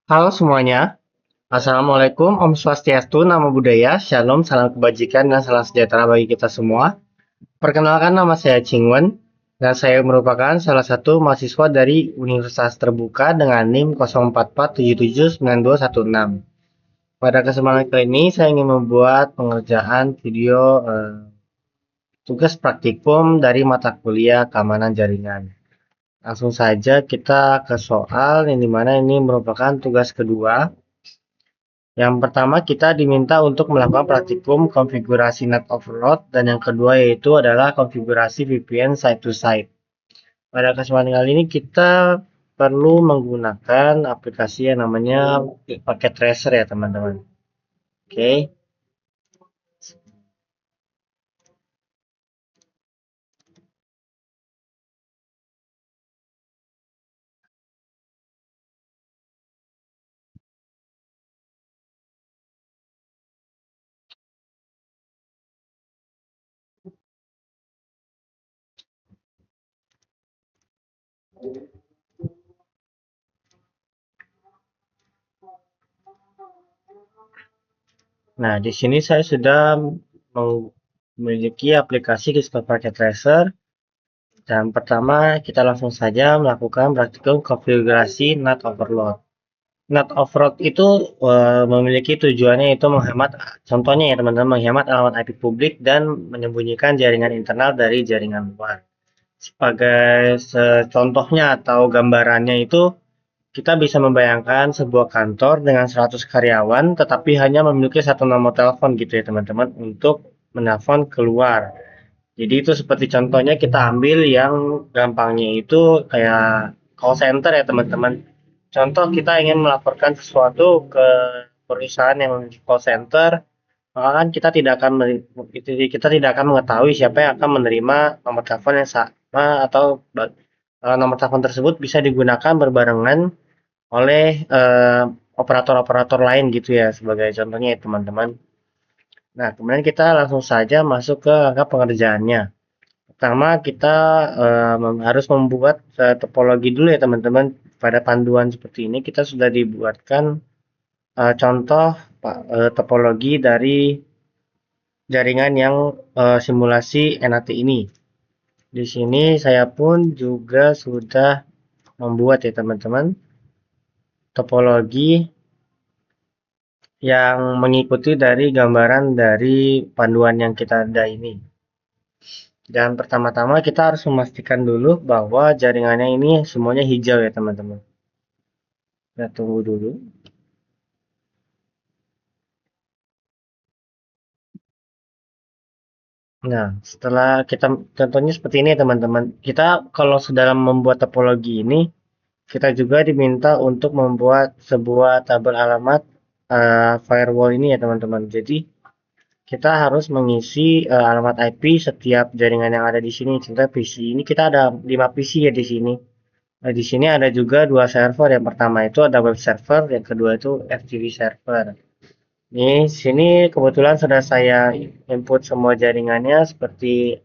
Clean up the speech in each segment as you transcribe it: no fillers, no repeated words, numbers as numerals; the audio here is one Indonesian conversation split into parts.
Halo semuanya, Assalamualaikum, Om Swastiastu, Namo Buddhaya, Shalom, salam kebajikan dan salam sejahtera bagi kita semua. Perkenalkan nama saya Chingwen, dan saya merupakan salah satu mahasiswa dari Universitas Terbuka dengan NIM 0447792216. Pada kesempatan kali ini, saya ingin membuat pengerjaan video tugas praktikum dari mata kuliah keamanan jaringan. Langsung saja kita ke soal yang dimana ini merupakan tugas kedua. Yang pertama kita diminta untuk melakukan praktikum konfigurasi net overload dan yang kedua yaitu adalah konfigurasi VPN site to site. Pada kesempatan kali ini kita perlu menggunakan aplikasi yang namanya paket tracer ya teman-teman. Oke. Nah, di sini saya sudah memiliki aplikasi Discord Packet Tracer dan pertama kita langsung saja melakukan praktikum konfigurasi NAT overload. NAT overload itu memiliki tujuannya itu menghemat, contohnya ya teman-teman, menghemat alamat IP publik dan menyembunyikan jaringan internal dari jaringan luar. Sebagai contohnya atau gambarannya itu kita bisa membayangkan sebuah kantor dengan 100 karyawan tetapi hanya memiliki satu nomor telepon gitu ya teman-teman untuk menelpon keluar. Jadi itu seperti contohnya kita ambil yang gampangnya itu kayak call center ya teman-teman. Contoh kita ingin melaporkan sesuatu ke perusahaan yang memiliki call center, maka kan kita tidak akan mengetahui siapa yang akan menerima nomor telepon yang sama atau nomor telepon tersebut bisa digunakan berbarengan oleh operator-operator lain gitu ya sebagai contohnya ya teman-teman. Nah, kemudian kita langsung saja masuk ke angka pengerjaannya. Pertama kita harus membuat topologi dulu ya teman-teman. Pada panduan seperti ini kita sudah dibuatkan contoh topologi dari jaringan yang simulasi NAT ini. Di sini saya pun juga sudah membuat ya teman-teman topologi yang mengikuti dari gambaran dari panduan yang kita ada ini. Dan pertama-tama kita harus memastikan dulu bahwa jaringannya ini semuanya hijau ya teman-teman. Kita tunggu dulu. Nah, setelah kita contohnya seperti ini teman-teman. Kita kalau sedang membuat topologi ini, kita juga diminta untuk membuat sebuah tabel alamat firewall ini ya teman-teman. Jadi kita harus mengisi alamat IP setiap jaringan yang ada di sini. Contoh PC ini kita ada 5 PC ya di sini. Nah, di sini ada juga dua server. Yang pertama itu ada web server, yang kedua itu FTP server. Di sini kebetulan sudah saya input semua jaringannya seperti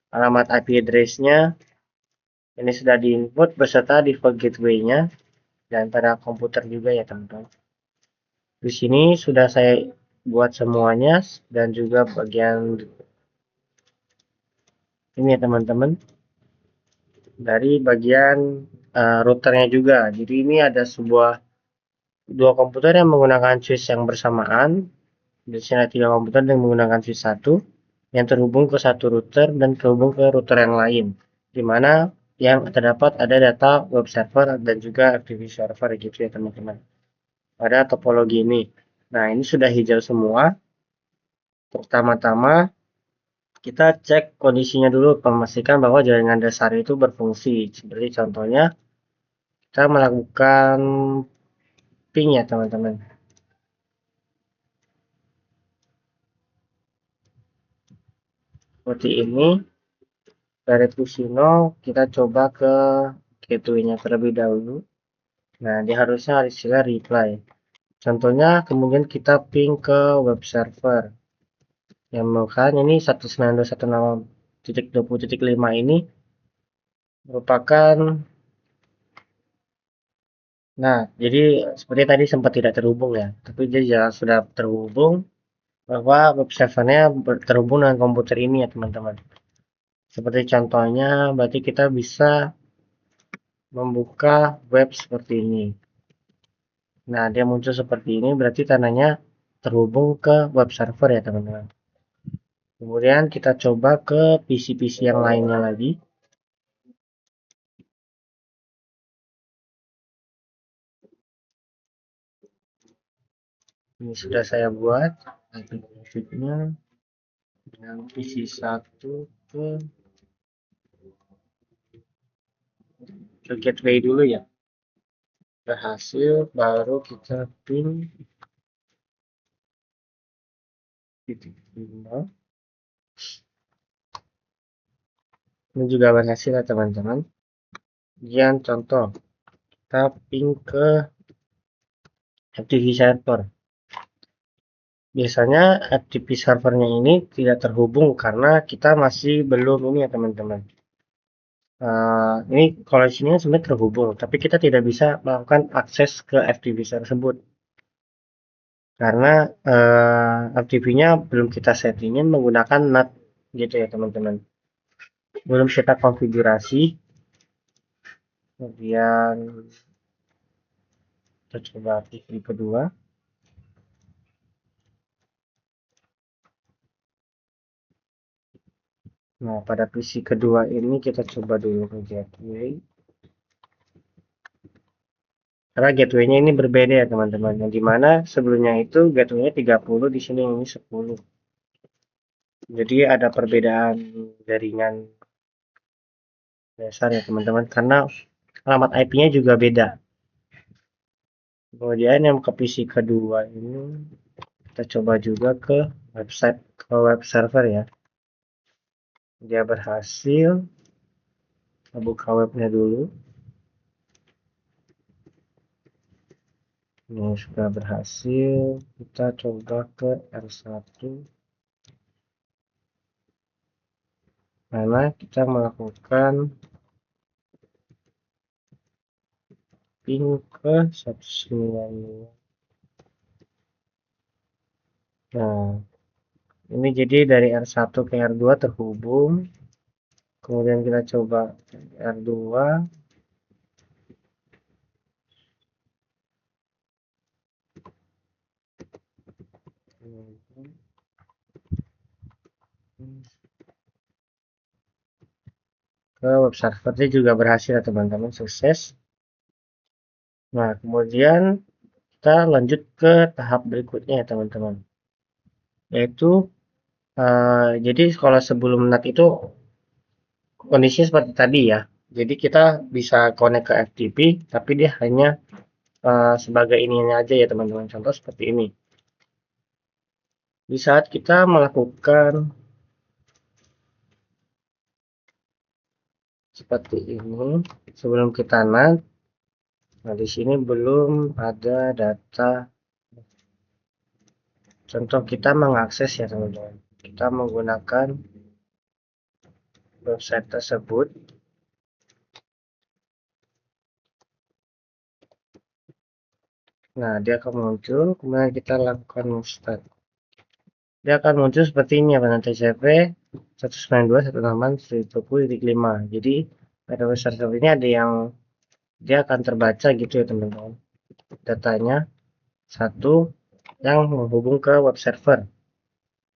alamat IP address-nya. Ini sudah diinput beserta default gateway-nya dan pada komputer juga ya teman-teman. Di sini sudah saya buat semuanya dan juga bagian ini ya teman-teman dari bagian routernya juga. Jadi ini ada dua komputer yang menggunakan switch yang bersamaan. Di sini ada 3 komputer yang menggunakan switch satu yang terhubung ke satu router dan terhubung ke router yang lain, di mana yang terdapat ada data web server dan juga FTP server gitu ya teman-teman. Pada topologi ini. Nah, ini sudah hijau semua. Pertama-tama kita cek kondisinya dulu, memastikan bahwa jaringan dasar itu berfungsi. Seperti contohnya kita melakukan ping ya teman-teman. Seperti ini. Dari Pusino kita coba ke gateway-nya terlebih dahulu. Nah, dia harusnya hasilnya reply. Contohnya kemudian kita ping ke web server. Yang bukan ini 192.168.20.5 ini merupakan Nah, jadi seperti tadi sempat tidak terhubung ya, tapi dia sudah terhubung bahwa web servernya terhubung dengan komputer ini ya teman-teman. Seperti contohnya, berarti kita bisa membuka web seperti ini. Nah, dia muncul seperti ini, berarti tandanya terhubung ke web server ya teman-teman. Kemudian kita coba ke PC-PC yang lainnya lagi. Ini sudah saya buat grafiknya yang PC1 ke gateway dulu ya. Berhasil, baru kita pin titik 5. Ini juga berhasil ya teman-teman. Kemudian contoh, kita pin ke FTP server. Biasanya FTP servernya ini tidak terhubung karena kita masih belum ini ya teman-teman. Ini kalau di sini sebenarnya terhubung, tapi kita tidak bisa melakukan akses ke FTP tersebut karena FTP-nya belum kita settingin menggunakan NAT gitu ya teman-teman. Belum kita konfigurasi. Kemudian kita coba TV kedua. Nah, pada PC kedua ini kita coba dulu ke gateway. Karena gateway-nya ini berbeda ya teman-teman. Yang dimana sebelumnya itu gateway-nya 30, di sini ini 10. Jadi ada perbedaan jaringan dasar ya teman-teman. Karena alamat IP-nya juga beda. Kemudian yang ke PC kedua ini kita coba juga ke web server ya. Dia berhasil. Kita buka webnya dulu. Ini sudah berhasil. Kita coba ke R1. Mana kita melakukan ping ke 192. Nah, ini jadi dari R1 ke R2 terhubung. Kemudian kita coba R2. Ke web servernya juga berhasil ya teman-teman, sukses. Nah, kemudian kita lanjut ke tahap berikutnya ya teman-teman. Yaitu, jadi kalau sebelum NAT itu kondisinya seperti tadi ya. Jadi kita bisa connect ke FTP, tapi dia hanya sebagai ininya aja ya teman-teman. Contoh seperti ini. Di saat kita melakukan seperti ini, sebelum kita NAT, nah di sini belum ada data. Contoh kita mengakses ya teman-teman. Kita menggunakan website tersebut. Nah, dia akan muncul, kemudian kita lakukan start. Dia akan muncul seperti ini ya, TCP 192.168.120.5. Jadi pada web server ini ada yang dia akan terbaca gitu ya teman-teman. Datanya satu yang menghubung ke web server,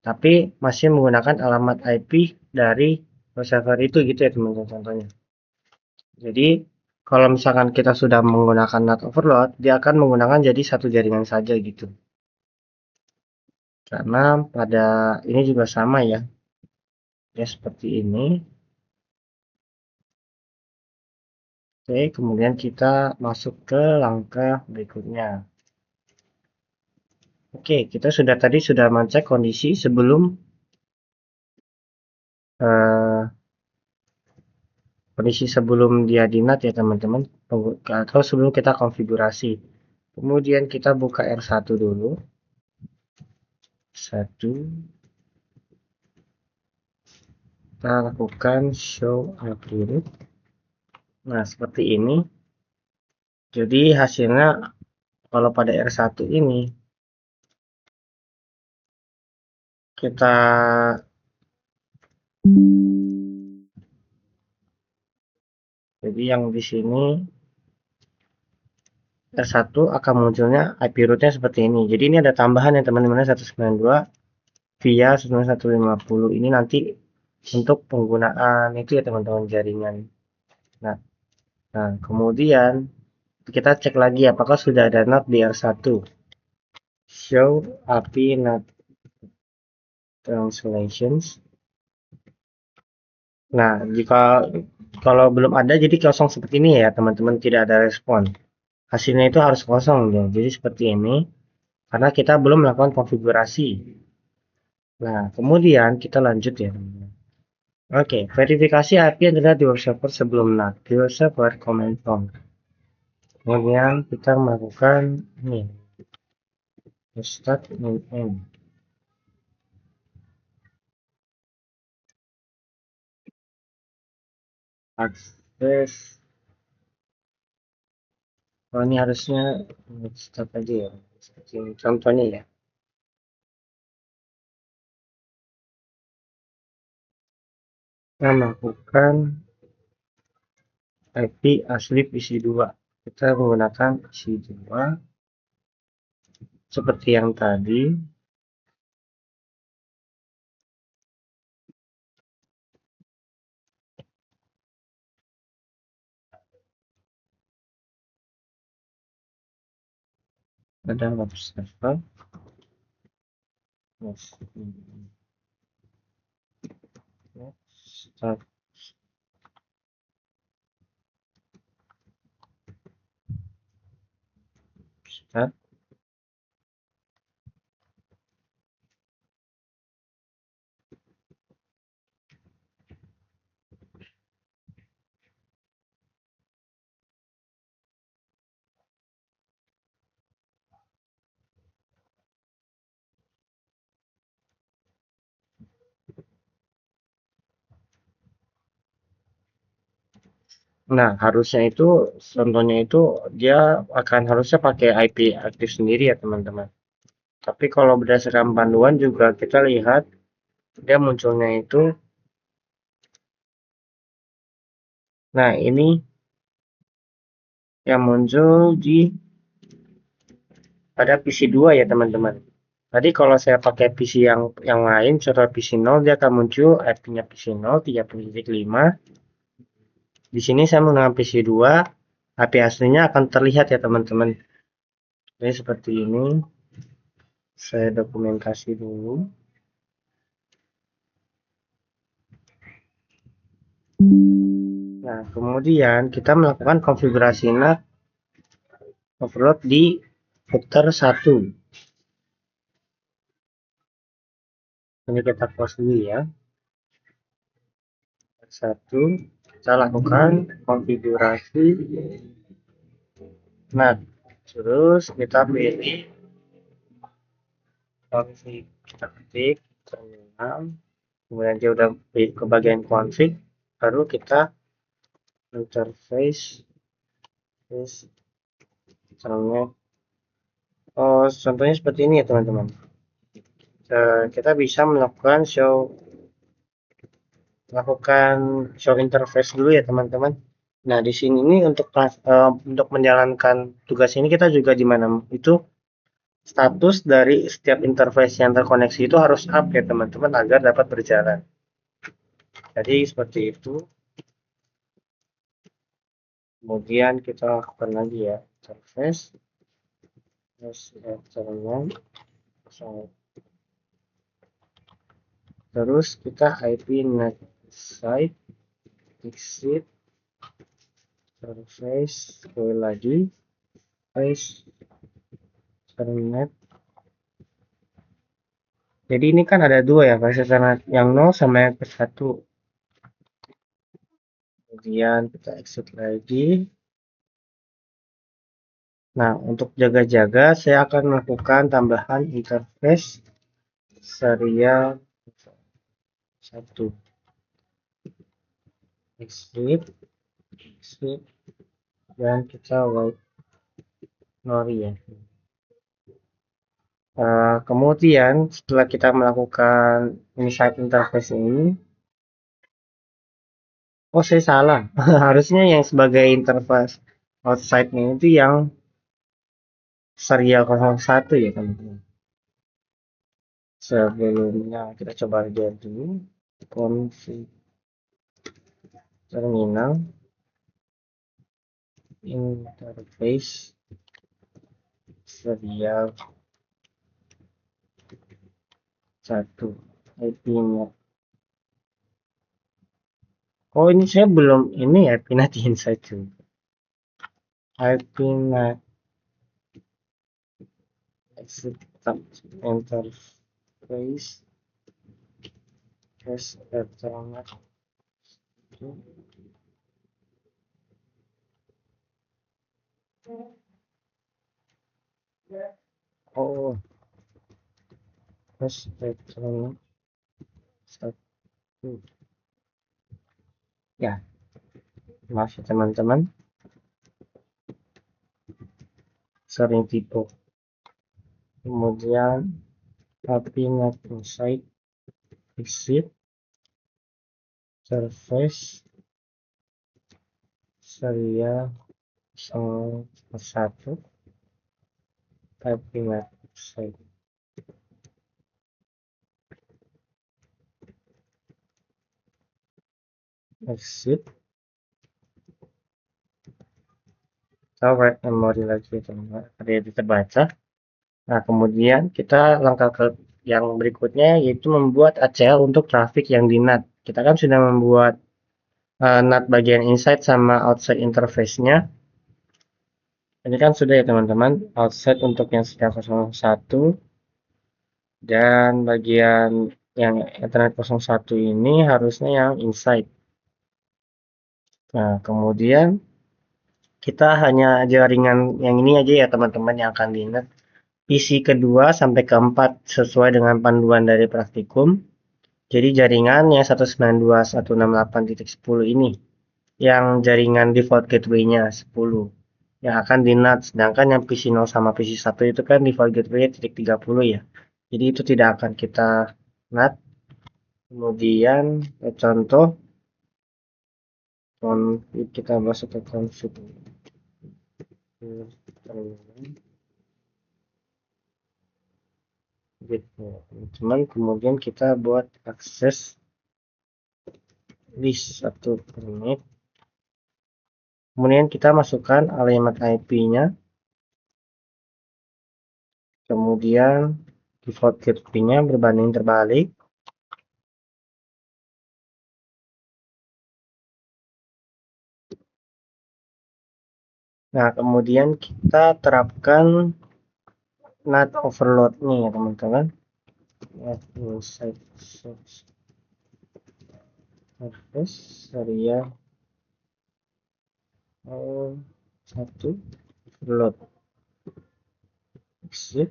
tapi masih menggunakan alamat IP dari web server itu gitu ya teman-teman contohnya. Jadi kalau misalkan kita sudah menggunakan NAT overload, dia akan menggunakan jadi satu jaringan saja gitu. Karena pada ini juga sama ya. Ya seperti ini. Oke, kemudian kita masuk ke langkah berikutnya. Oke, kita tadi sudah mengecek kondisi sebelum dia di NAT ya teman-teman, atau sebelum kita konfigurasi. Kemudian kita buka R1 dulu. 1. Kita lakukan show upload. Nah, seperti ini. Jadi hasilnya kalau pada R1 ini kita jadi yang di sini R1 akan munculnya IP rootnya seperti ini. Jadi ini ada tambahan ya teman-teman 192 via 15150 ini nanti untuk penggunaan itu ya teman-teman jaringan. Nah, kemudian kita cek lagi apakah sudah ada NAT di R1. Show API NAT translations. Nah, jika kalau belum ada jadi kosong seperti ini ya teman-teman, tidak ada respon. Hasilnya itu harus kosong ya. Jadi seperti ini karena kita belum melakukan konfigurasi. Nah, kemudian kita lanjut ya teman-teman. Oke, verifikasi IP adalah di web server sebelum NAT. Di web server command prompt. Kemudian kita melakukan ini start and end. Akses. Oh, ini harusnya start aja ya. Seperti ini. Contohnya ya. Kita melakukan IP asli PC2. Kita menggunakan PC2 seperti yang tadi. Ada web server. Start. Start. Nah, harusnya itu contohnya itu dia akan harusnya pakai IP aktif sendiri ya teman-teman. Tapi kalau berdasarkan panduan juga kita lihat dia munculnya itu. Nah, ini yang muncul di pada PC2 ya teman-teman. Tadi kalau saya pakai PC yang lain, contoh PC 0 dia akan muncul IP-nya PC 0 3.5. Di sini saya menggunakan PC2, IP aslinya akan terlihat ya teman-teman. Jadi seperti ini. Saya dokumentasi dulu. Nah, kemudian kita melakukan konfigurasi NAT overload di router 1. Ini kita close dulu ya. 1, kita lakukan konfigurasi NAT. Terus kita pilih config, kita ketik terminal, kemudian dia udah ke bagian config, baru kita interface terminal. Oh, contohnya seperti ini ya teman-teman. Kita bisa melakukan show interface dulu ya teman-teman. Nah, di sini ini untuk menjalankan tugas ini kita juga di mana itu status dari setiap interface yang terkoneksi itu harus up ya teman-teman agar dapat berjalan. Jadi seperti itu. Kemudian kita lakukan lagi ya interface. Terus kita IP net site exit interface sekali lagi face internet. Jadi ini kan ada dua ya, versi yang 0 sama yang ke 1. Kemudian kita exit lagi. Nah, untuk jaga-jaga saya akan melakukan tambahan interface serial 1. Exit dan kita Nori ya. Kemudian setelah kita melakukan insight interface ini, oh saya salah. Harusnya yang sebagai interface outside-nya itu yang serial 01 ya teman-teman. Sebelumnya kita coba lihat dulu config terminal interface serial 1 IP-nya. Oh ini saya belum ini ya IP-nya di insight juga. IP-nya exit interface has Ethernet. Oh, has Ethernet 1. Ya, maaf ya teman-teman, sering tipe. Kemudian IP-nya insight exit surface serial 1 IP-nya insight exit write memory lagi teman-teman, ada yang terbaca. Nah kemudian kita langkah ke yang berikutnya yaitu membuat ACL untuk traffic yang di NAT. Kita kan sudah membuat NAT bagian inside sama outside interface-nya. Ini kan sudah ya teman-teman, outside untuk yang serial 01 dan bagian yang Ethernet 01 ini harusnya yang inside. Nah kemudian kita hanya jaringan yang ini aja ya teman-teman yang akan di NAT. PC kedua sampai keempat sesuai dengan panduan dari praktikum. Jadi jaringannya 192.168.10 ini yang jaringan default gateway-nya 10 yang akan di NAT, sedangkan yang PC 0 sama PC 1 itu kan default gateway-nya titik 30 ya. Jadi itu tidak akan kita NAT. Kemudian contoh config, kita masuk ke config gitu. Cuman kemudian kita buat akses list 1 permit. Kemudian kita masukkan alamat IP-nya. Kemudian default gateway-nya berbanding terbalik. Nah, kemudian kita terapkan NAT overload nih ya teman-teman. NAT inside service serial 1 overload exit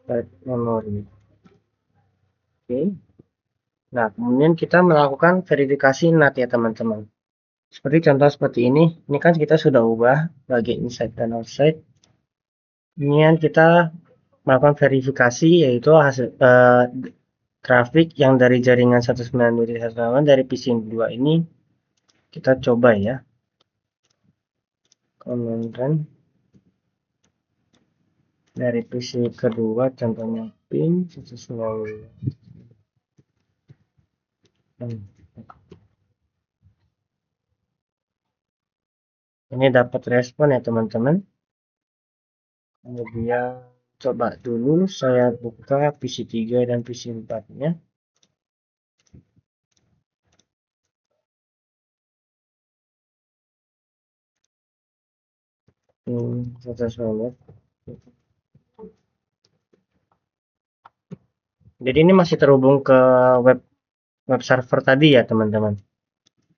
write memory. Oke. Nah, kemudian kita melakukan verifikasi NAT ya teman-teman. Seperti contoh seperti ini kan kita sudah ubah bagian inside dan outside. Kemudian kita melakukan verifikasi yaitu hasil traffic yang dari jaringan 192.168 dari PC 2 ini kita coba ya. Kemudian dari PC kedua contohnya pin 192. Ini dapat respon ya teman-teman. Kemudian coba dulu saya buka PC 3 dan PC 4 nya. Jadi ini masih terhubung ke web server tadi ya teman-teman.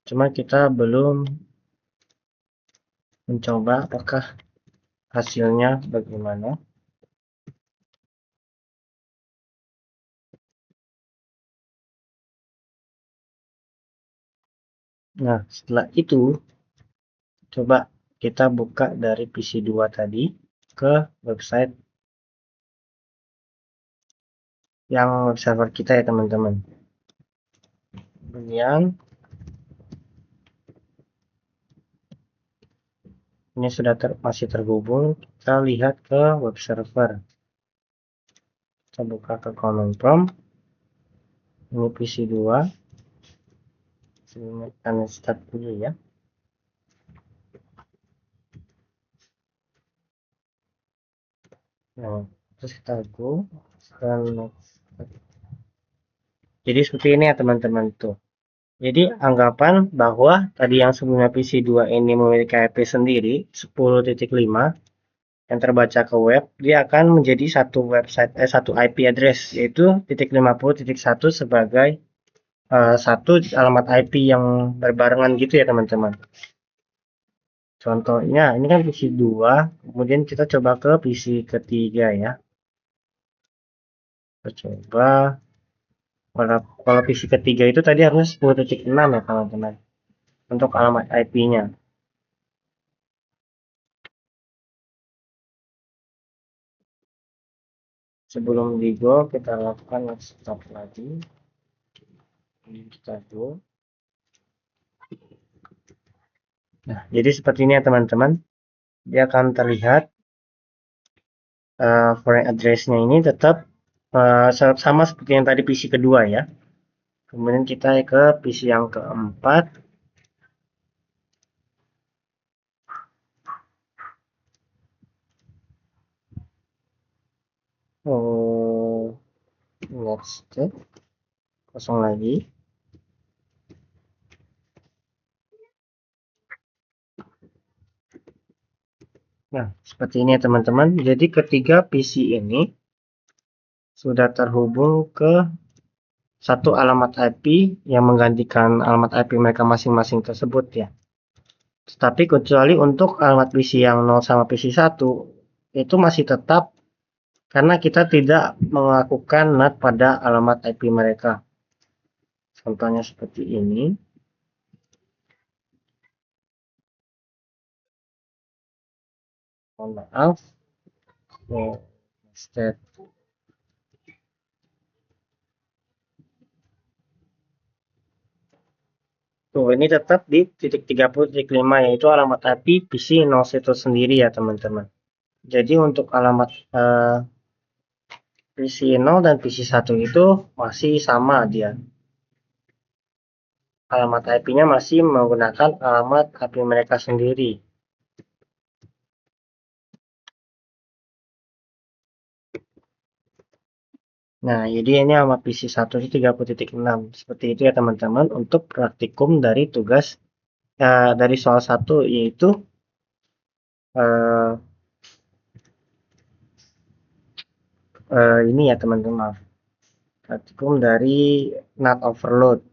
Cuma kita belum mencoba apakah hasilnya bagaimana. Nah setelah itu coba kita buka dari PC 2 tadi ke website yang web server kita ya teman-teman. Kemudian ini sudah masih terhubung, kita lihat ke web server. Kita buka ke command prompt. Ini PC 2. Ini akan start dulu ya. Nah, terus kita go. Jadi seperti ini ya teman-teman tuh. Jadi anggapan bahwa tadi yang sebelumnya PC 2 ini memiliki IP sendiri 10.5 yang terbaca ke web, dia akan menjadi satu website satu IP address yaitu .50.1 sebagai satu alamat IP yang berbarengan gitu ya teman-teman. Contohnya ini kan PC 2, kemudian kita coba ke PC ketiga ya. Kita coba kalau PC ketiga itu tadi harus 10.6 ya teman-teman untuk alamat IP-nya. Sebelum di go kita lakukan stop lagi. Ini kita go. Nah, jadi seperti ini ya teman-teman. Dia akan terlihat foreign address-nya ini tetap sama seperti yang tadi PC kedua ya. Kemudian kita ke PC yang keempat. Next, kosong lagi. Nah, seperti ini ya teman-teman. Jadi ketiga PC ini sudah terhubung ke satu alamat IP yang menggantikan alamat IP mereka masing-masing tersebut ya. Tetapi kecuali untuk alamat PC yang 0 sama PC 1 itu masih tetap karena kita tidak melakukan NAT pada alamat IP mereka. Contohnya seperti ini. Mohon maaf. Step. Tuh, ini tetap di titik 30.5 yaitu alamat IP PC 01 sendiri ya teman-teman. Jadi untuk alamat PC 0 dan PC 1 itu masih sama dia. Alamat IP-nya masih menggunakan alamat IP mereka sendiri. Nah, jadi ini alamat PC 1 itu 30.6. Seperti itu ya teman-teman untuk praktikum dari tugas dari soal 1 yaitu ini ya teman-teman. Praktikum dari NAT overload.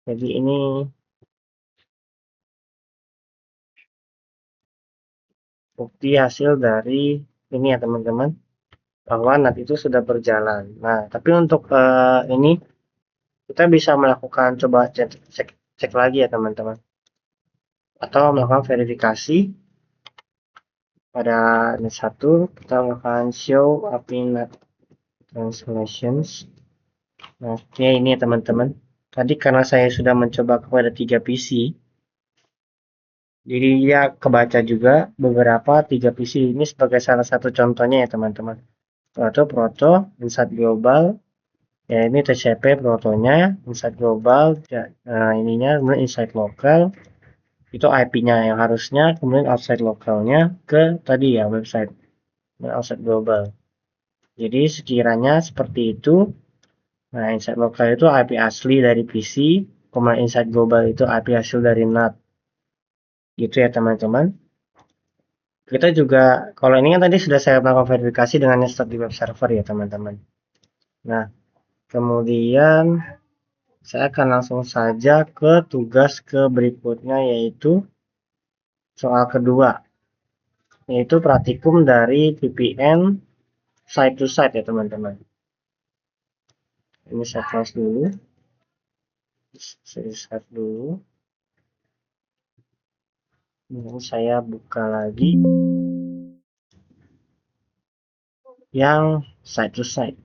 Jadi ini bukti hasil dari ini ya teman-teman bahwa NAT itu sudah berjalan. Nah, tapi untuk ini kita bisa melakukan coba cek lagi ya teman-teman. Atau melakukan verifikasi pada NAT 1 kita melakukan show API NAT translations. Nah, ini ya teman-teman. Tadi karena saya sudah mencoba kepada 3 PC, jadi dia kebaca juga beberapa 3 PC ini sebagai salah satu contohnya ya teman-teman. Proto, Insight Global, ya ini TCP protonya, Insight Global, ya, ininya, kemudian Insight Local, itu IP-nya yang harusnya, kemudian outside lokalnya ke tadi ya website, outside global. Jadi sekiranya seperti itu, nah Insight Local itu IP asli dari PC, kemudian Insight Global itu IP hasil dari NAT. Gitu ya teman-teman. Kita juga, kalau ini kan tadi sudah saya melakukan verifikasi dengan install di web server ya teman-teman. Nah, kemudian saya akan langsung saja ke tugas berikutnya yaitu soal kedua. Yaitu praktikum dari VPN side to side ya teman-teman. Ini saya close dulu, saya save dulu. Ini saya buka lagi yang side to side.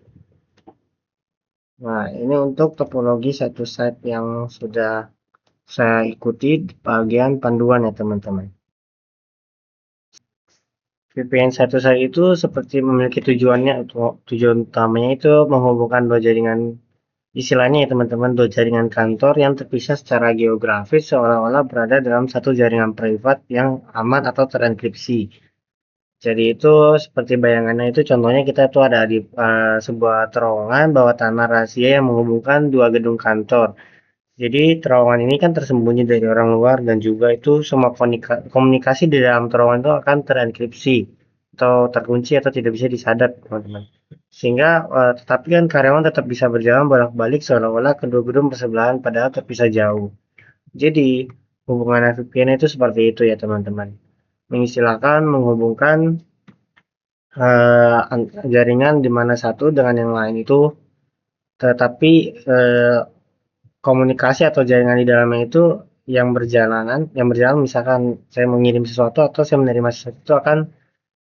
Nah, ini untuk topologi side to side yang sudah saya ikuti di bagian panduan ya teman-teman. VPN side to side itu seperti memiliki tujuannya, tujuan utamanya itu menghubungkan dua jaringan, istilahnya ya teman-teman, dua jaringan kantor yang terpisah secara geografis seolah-olah berada dalam satu jaringan privat yang aman atau terenkripsi. Jadi itu seperti bayangannya itu, contohnya kita tuh ada di sebuah terowongan bawah tanah rahasia yang menghubungkan dua gedung kantor. Jadi terowongan ini kan tersembunyi dari orang luar, dan juga itu semua komunikasi di dalam terowongan itu akan terenkripsi atau terkunci atau tidak bisa disadap, teman-teman. Sehingga tetapi kan karyawan tetap bisa berjalan bolak-balik seolah-olah kedua gedung bersebelahan padahal terpisah jauh. Jadi hubungan VPN itu seperti itu ya teman-teman. Mengistilahkan menghubungkan jaringan di mana satu dengan yang lain itu, tetapi komunikasi atau jaringan di dalamnya itu yang berjalan, misalkan saya mengirim sesuatu atau saya menerima sesuatu, itu akan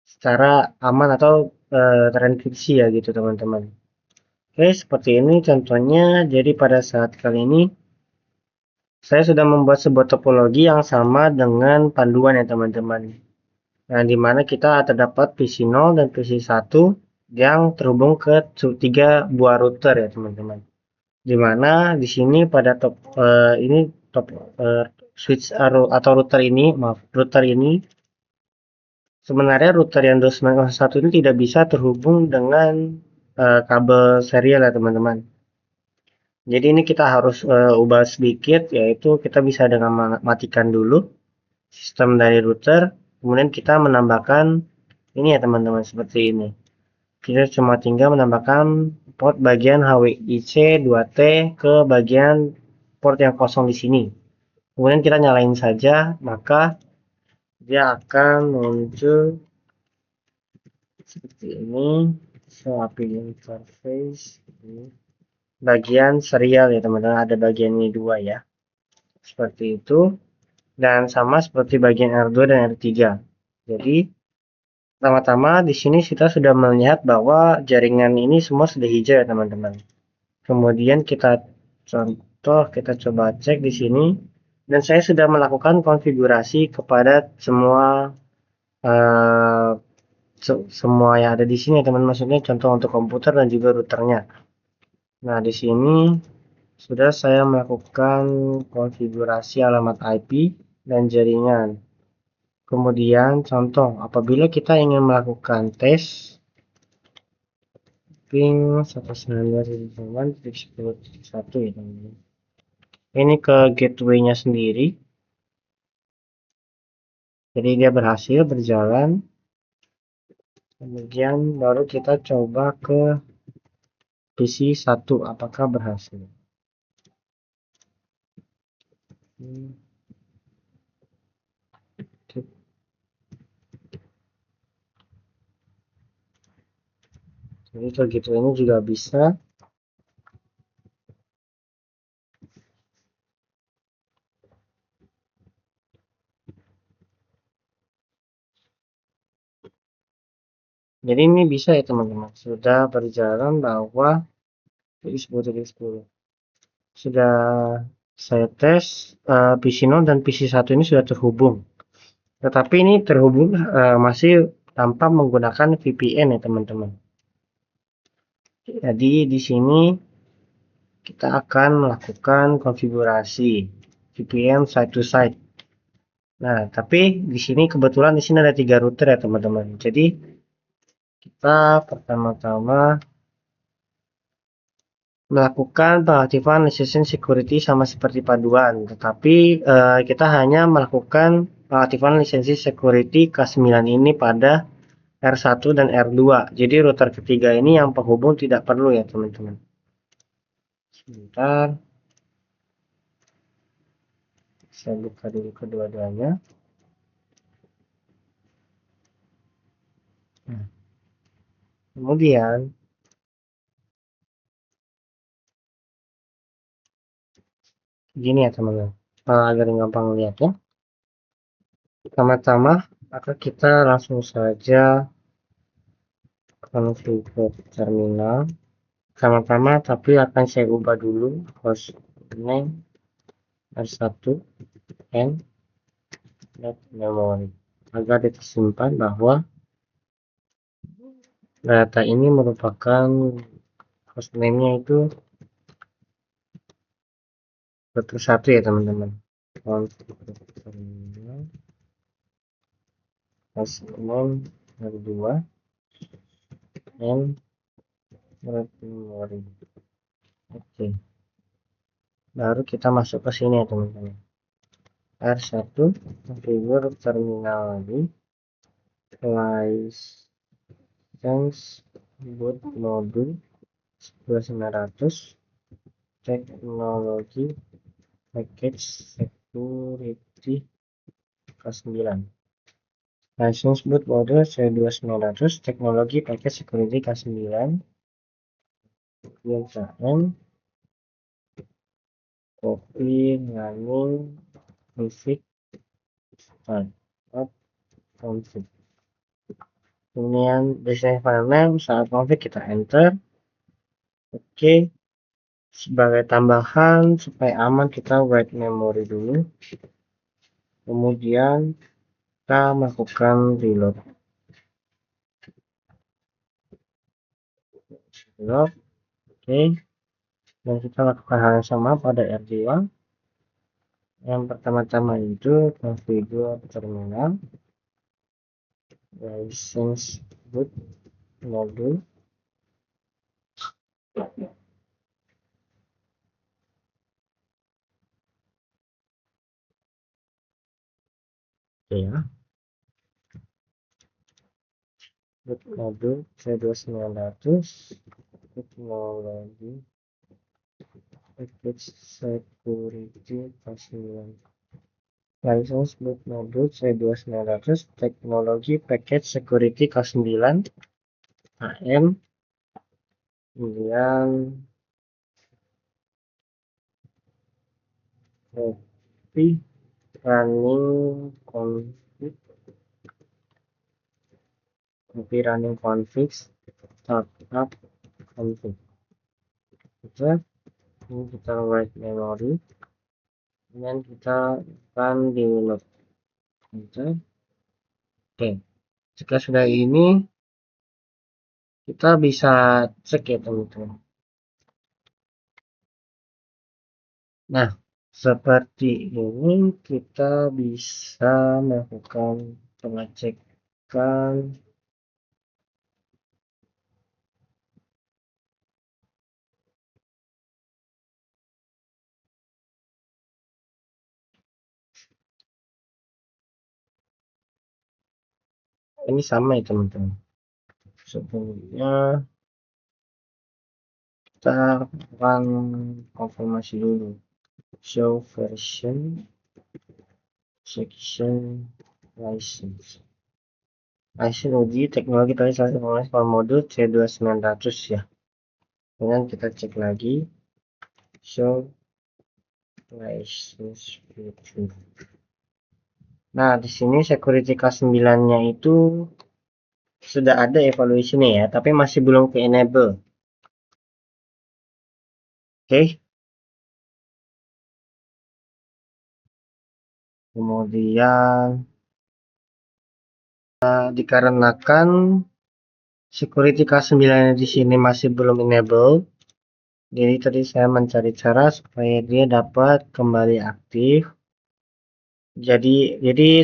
secara aman atau terenkripsi ya gitu teman-teman. Oke, seperti ini contohnya. Jadi pada saat kali ini saya sudah membuat sebuah topologi yang sama dengan panduan ya teman-teman. Nah, di mana kita terdapat PC0 dan PC1 yang terhubung ke 3 buah router ya teman-teman. Di mana di sini pada ini switch atau router ini, maaf, router ini sebenarnya router yang 291 ini tidak bisa terhubung dengan kabel serial ya teman-teman. Jadi ini kita harus ubah sedikit, yaitu kita bisa dengan matikan dulu sistem dari router, kemudian kita menambahkan ini ya teman-teman, seperti ini. Kita cuma tinggal menambahkan port bagian HWIC 2T ke bagian port yang kosong di sini. Kemudian kita nyalain saja, maka dia akan muncul seperti ini. API interface ini. Bagian serial ya teman-teman, ada bagian ini dua ya, seperti itu. Dan sama seperti bagian R2 dan R3. Jadi pertama-tama di sini kita sudah melihat bahwa jaringan ini semua sudah hijau ya teman-teman. Kemudian kita contoh, kita coba cek di sini, dan saya sudah melakukan konfigurasi kepada semua uh, semua yang ada di sini teman, maksudnya contoh untuk komputer dan juga routernya. Nah, di sini sudah saya melakukan konfigurasi alamat IP dan jaringan. Kemudian contoh, apabila kita ingin melakukan tes ping 192.1.10.1 ya teman-teman. Ini ke gateway-nya sendiri. Jadi dia berhasil berjalan. Kemudian baru kita coba ke PC1 apakah berhasil. Jadi ke gateway-nya juga bisa. Jadi ini bisa ya teman-teman, sudah berjalan bahwa jadi 10 sudah saya tes PC0 dan PC1 ini sudah terhubung. Tetapi ini terhubung masih tanpa menggunakan VPN ya teman-teman. Jadi di sini kita akan melakukan konfigurasi VPN side to side. Nah, tapi di sini kebetulan di sini ada 3 router ya teman-teman. Jadi kita pertama-tama melakukan pengaktifan licensing security sama seperti paduan, tetapi kita hanya melakukan pengaktifan lisensi security K9 ini pada R1 dan R2. Jadi router ketiga ini yang penghubung tidak perlu ya teman-teman. Sebentar, saya buka dulu kedua-duanya. Kemudian gini ya teman-teman, agar gampang lihat ya. Pertama-tama maka kita langsung saja configure terminal. Pertama-tama tapi akan saya ubah dulu host name R1 and net memory agar disimpan bahwa data ini merupakan hostname-nya itu betul satu ya teman-teman. Hostname R2 and memory. Oke, baru kita masuk ke sini ya teman-teman. R1 configure terminal lagi, license boot modul 2900 teknologi package security K9. License boot model C2900 teknologi package security K9 ISAN copy running config start config. Kemudian destination file name saat config kita enter. Oke, sebagai tambahan supaya aman kita write memory dulu, kemudian kita melakukan reload. Oke, dan kita lakukan hal yang sama pada R2. Yang pertama-tama itu configure terminal, license boot modul, ya, boot modul C2900 teknologi package security K9. License boot modul C2900 teknologi package security K9 AM, kemudian copy running config startup config. Oke, ini kita write memory dan kita akan di load. Oke, jika sudah ini kita bisa cek ya teman-teman. Nah, seperti ini kita bisa melakukan pengecekan ini sama ya teman-teman. Sebelumnya kita akan konfirmasi dulu show version section license uji teknologi tadi salah modul C2900 ya. Kemudian kita cek lagi show license feature. Nah, di sini security K9-nya itu sudah ada evaluation-nya ya, tapi masih belum ke enable. Oke. Kemudian dikarenakan security K9 di sini masih belum enable, jadi tadi saya mencari cara supaya dia dapat kembali aktif. Jadi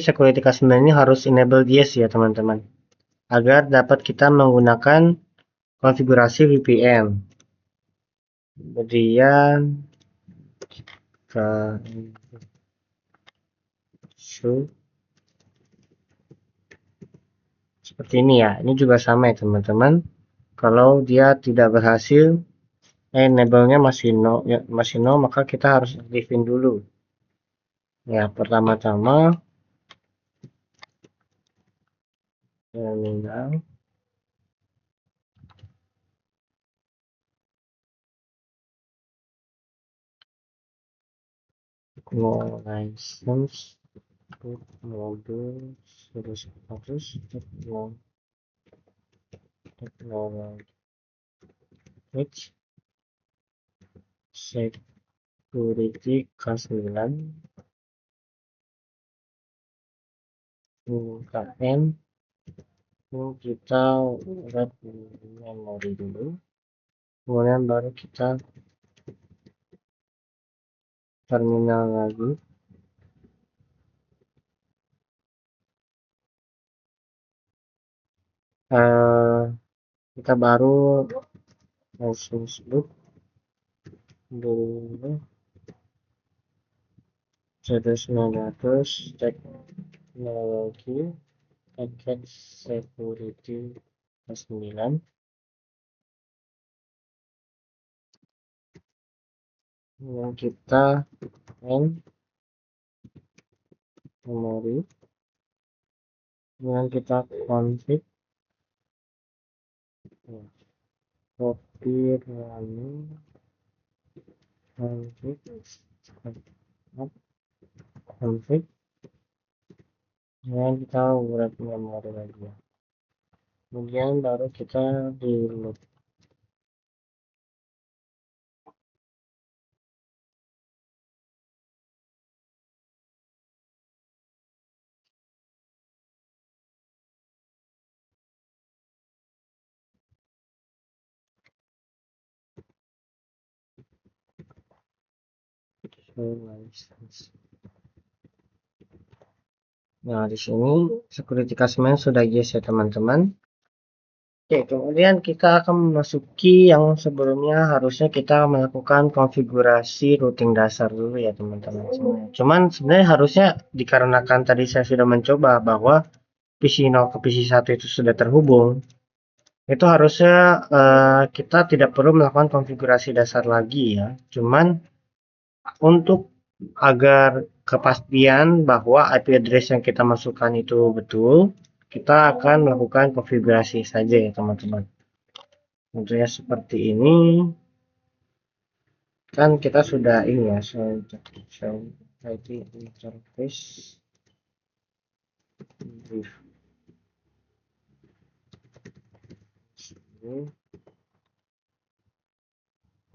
security K9 ini harus enable yes ya teman-teman, agar dapat kita menggunakan konfigurasi VPN. Kemudian kita show seperti ini ya. Ini juga sama ya teman-teman. Kalau dia tidak berhasil, enable-nya masih no, maka kita harus aktifin dulu. Ya, pertama-tama terminal no license root module 100 technology which security K9 UKM. Kita wrap memori dulu, kemudian baru kita terminal lagi. Kita baru license book dulu 1900 teknologi paket security K9. Yang kita memori, yang kita config copy running config dan kita wrap memori lagi, kemudian baru kita reload. Nah, di sini security K9 sudah yes ya teman-teman. Oke, kemudian kita akan memasuki yang sebelumnya harusnya kita melakukan konfigurasi routing dasar dulu ya teman-teman. Cuman sebenarnya harusnya dikarenakan tadi saya sudah mencoba bahwa PC0 ke PC1 itu sudah terhubung, itu harusnya kita tidak perlu melakukan konfigurasi dasar lagi ya. Cuman untuk agar kepastian bahwa IP address yang kita masukkan itu betul, kita akan melakukan konfigurasi saja ya teman-teman. Tentunya seperti ini. Kan kita sudah ini ya, show IP interface brief.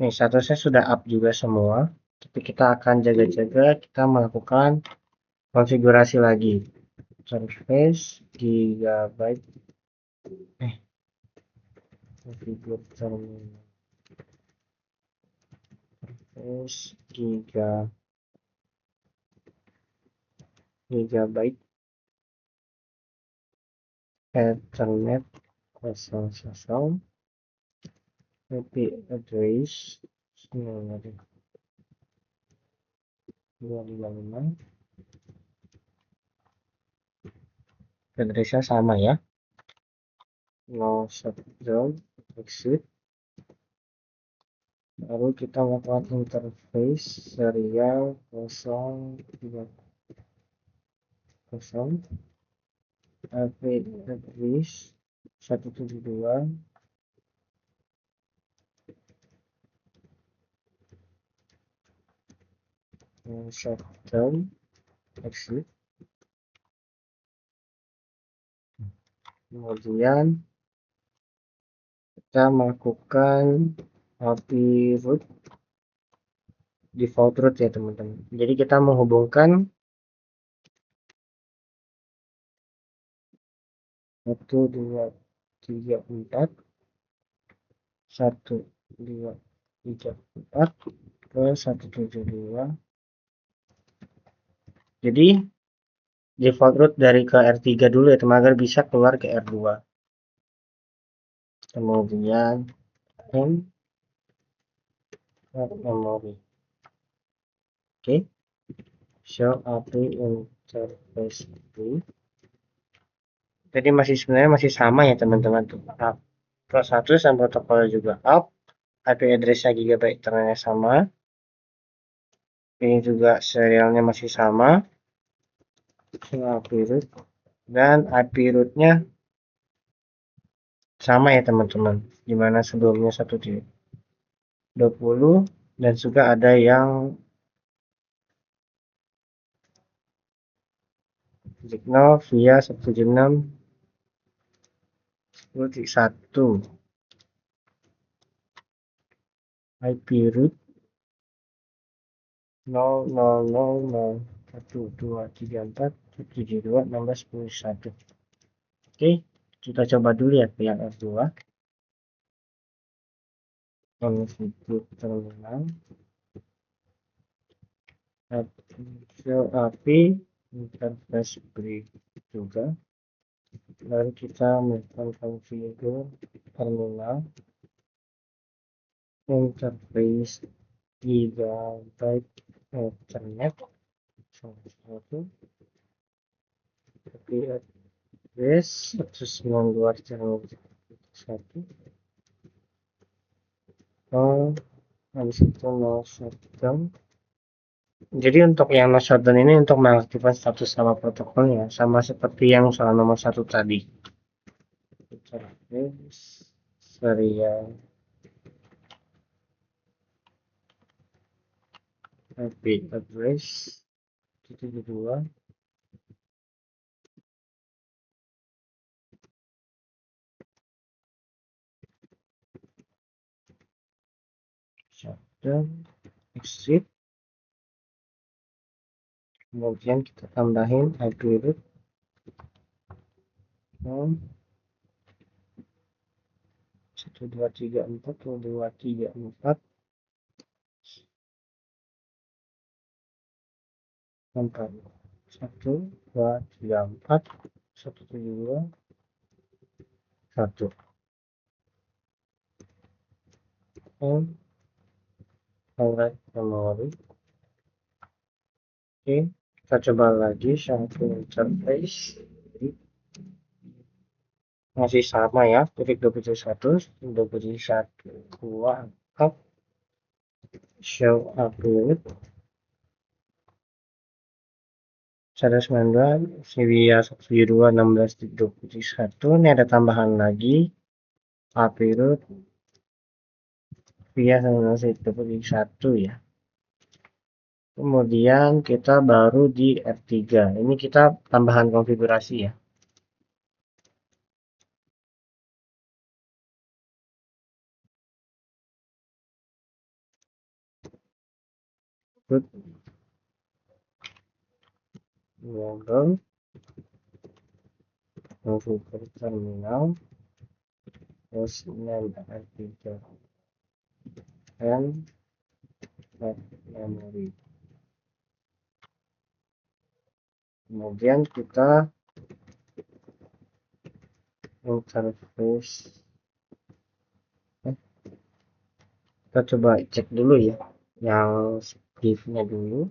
Nih, statusnya sudah up juga semua. Tapi kita akan jaga-jaga, kita melakukan konfigurasi lagi. Interface gigabyte configure terminal interface gigabyte Ethernet 00 IP address 255. Addressnya sama ya, no shutdown exit. Baru kita melakukan interface serial 030 IP address 172 shutdown exit. Kemudian kita melakukan IP root default root ya teman-teman. Jadi kita menghubungkan 1234 1234 ke 172. Jadi default root dari ke R3 dulu ya teman, agar bisa keluar ke R2. Kemudian memory. Oke. Show IP interface. Jadi sebenarnya masih sama ya teman-teman tuh. Plus 1 dan protokol juga up. IP address-nya gigabyte internetnya sama. Ini juga serialnya masih sama. IP root dan IP root-nya sama ya teman-teman. Dimana sebelumnya 120 dan juga ada yang signal via 176.10.1 IP root 00001234.172.16.1. Oke, kita coba dulu ya ke yang F2. Konfigur terminal. Show API interface break juga. Lalu kita melakukan konfigur terminal interface Gigabyte Ethernet 1 IP address 192.1 habis itu no shutdown. Jadi untuk yang no shutdown ini untuk mengaktifkan status sama protokolnya, sama seperti yang soal nomor 1 tadi. Interface serial IP address 72 shutdown exit, kemudian kita tambahin IP root 1234.234 4 1 2 3 4 172 1 and alright memory. Oke, kita coba lagi satu interface masih sama ya, titik 21 2 up show upload 192 via 172.16.21. Ini ada tambahan lagi IP root via 192.1 ya. Kemudian kita baru di F3. Ini kita tambahan konfigurasi ya. Root global configure terminal host name F3 and memory. Kemudian kita interface, kita coba cek dulu ya yang div-nya dulu.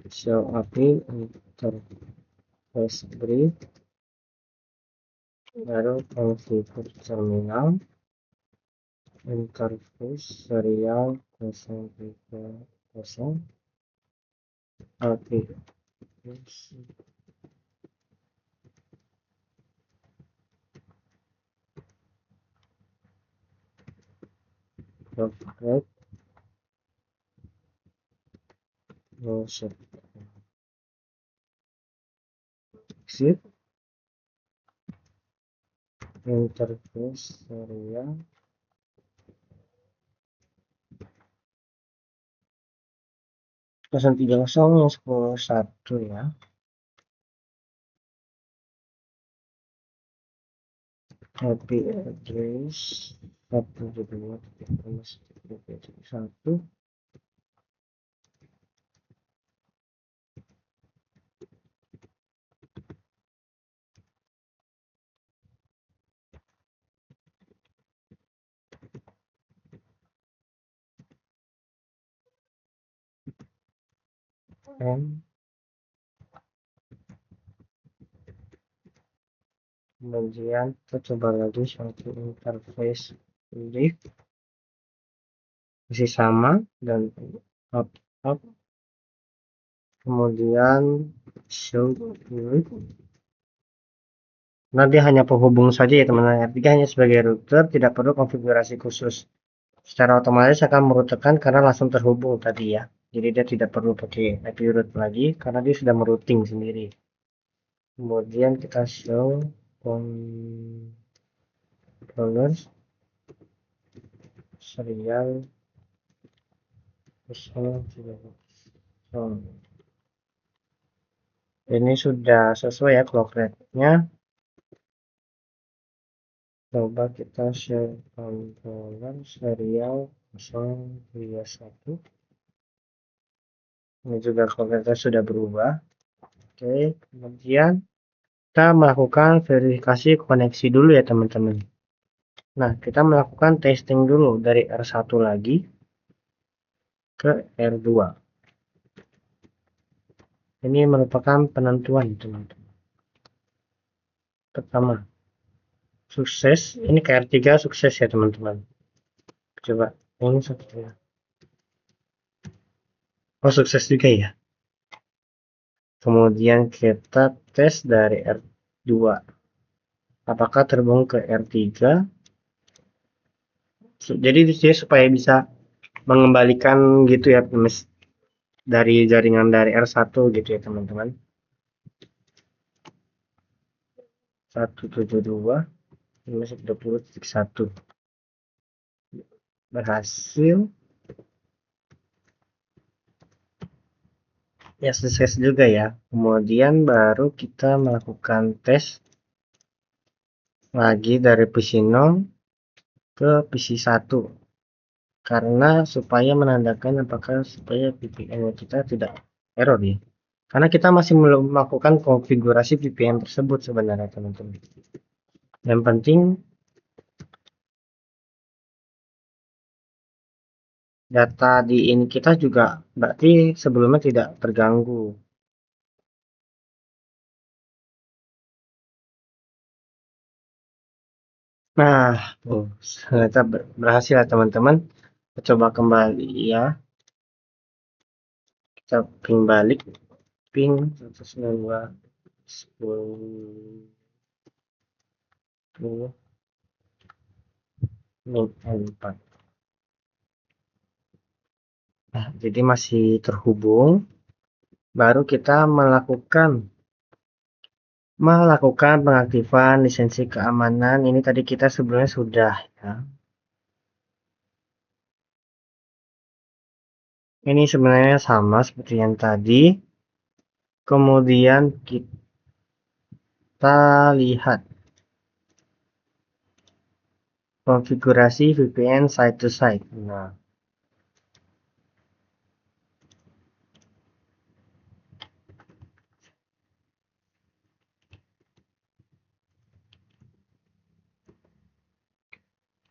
Show API interface brief, baru configure terminal interface serial 030 API right no set exit interface serial 030 yang 10.1 ya. IP address 172.1 and kemudian kita coba lagi satu interface brief masih sama dan up kemudian show root. Nanti hanya penghubung saja ya teman-teman. R3 hanya sebagai router, tidak perlu konfigurasi khusus. Secara otomatis akan merutekan karena langsung terhubung tadi ya. Jadi dia tidak perlu pakai IP root lagi karena dia sudah merouting sendiri. Kemudian kita show controller serial ini sudah sesuai ya clock rate-nya. Coba kita share controller serial 031. Ini juga clock rate sudah berubah. Oke, kemudian kita melakukan verifikasi koneksi dulu ya teman-teman. Nah, kita melakukan testing dulu dari R1 lagi ke R2. Ini merupakan penentuan teman-teman. Pertama, sukses. Ini ke R3 sukses ya teman-teman. Coba ini sukses. Oh, sukses juga ya. Kemudian kita tes dari R2. Apakah terhubung ke R3? Jadi dia supaya bisa mengembalikan gitu ya dari jaringan dari R1 gitu ya teman-teman. 172 masuk 20.1 berhasil ya, sukses juga ya. Kemudian baru kita melakukan tes lagi dari PC 0 ke PC 1 karena supaya menandakan apakah supaya VPN kita tidak error ya, karena kita masih belum melakukan konfigurasi VPN tersebut sebenarnya teman-teman. Yang penting data di ini kita juga berarti sebelumnya tidak terganggu. Nah, ternyata berhasil ya teman-teman. Coba kembali ya, kita ping balik, ping 192 10 4. Nah, jadi masih terhubung. Baru kita melakukan pengaktifan lisensi keamanan. Ini tadi kita sebelumnya sudah ya. Ini sebenarnya sama seperti yang tadi. Kemudian kita lihat konfigurasi VPN site to site. Nah,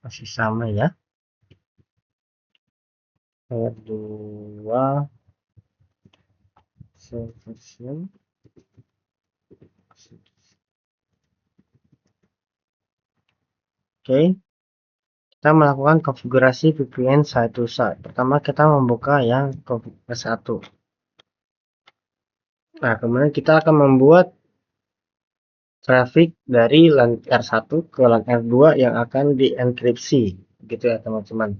masih sama ya. R2 version. Oke, kita melakukan konfigurasi VPN site to site. Pertama kita membuka yang konfigurasi 1. Nah, kemudian kita akan membuat traffic dari LAN R1 ke LAN R2 yang akan dienkripsi, gitu ya teman-teman.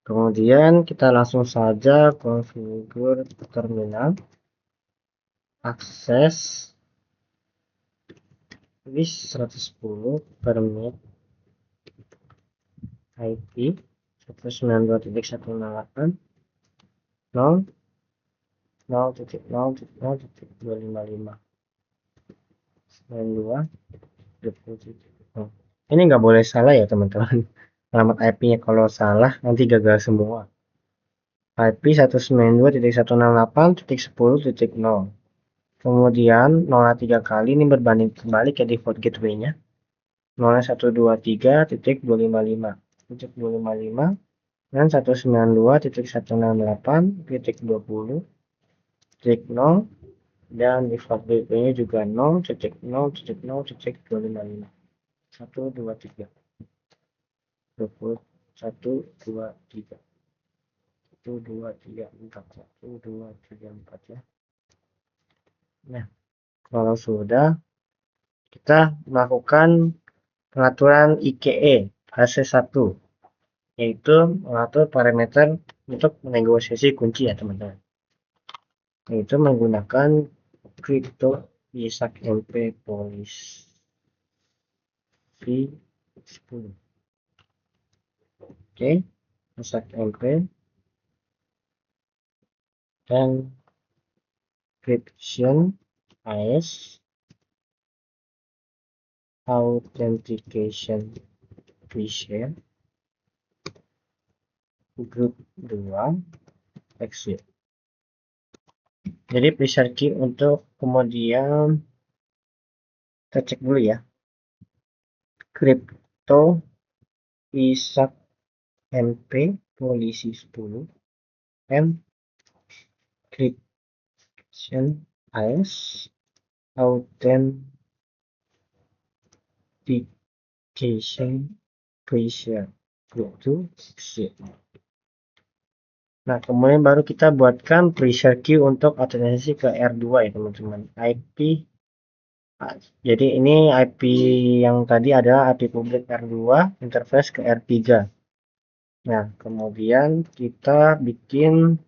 Kemudian kita langsung saja configure terminal, akses bis 110 permit IP 192.168 0.0.0.255 92. Ini nggak boleh salah ya teman-teman. Alamat IP-nya kalau salah nanti gagal semua. IP 192.168.10.0. Kemudian 0 3 kali ini berbanding terbalik ya default gateway-nya. 0123.255.255 dan 192.168.20.0 dan default gateway-nya juga 0.0.0.255. 123 2123 1234 ya. Nah, kalau sudah kita melakukan pengaturan IKE fase 1, yaitu mengatur parameter untuk negosiasi kunci ya teman-teman, yaitu menggunakan crypto Isak MP polisi 10. Oke, Isak MP dan encryption AES authentication pre-share group 2 exit. Jadi pre-share key untuk kemudian kita cek dulu ya, crypto Isak MP polisi 10 encryption AES authentication pre-share group 2 exit. Nah, kemudian baru kita buatkan pre-share key untuk autentisasi ke R2 ya teman-teman. IP. Jadi ini IP yang tadi adalah IP publik R2, interface ke R3. Nah, kemudian kita bikin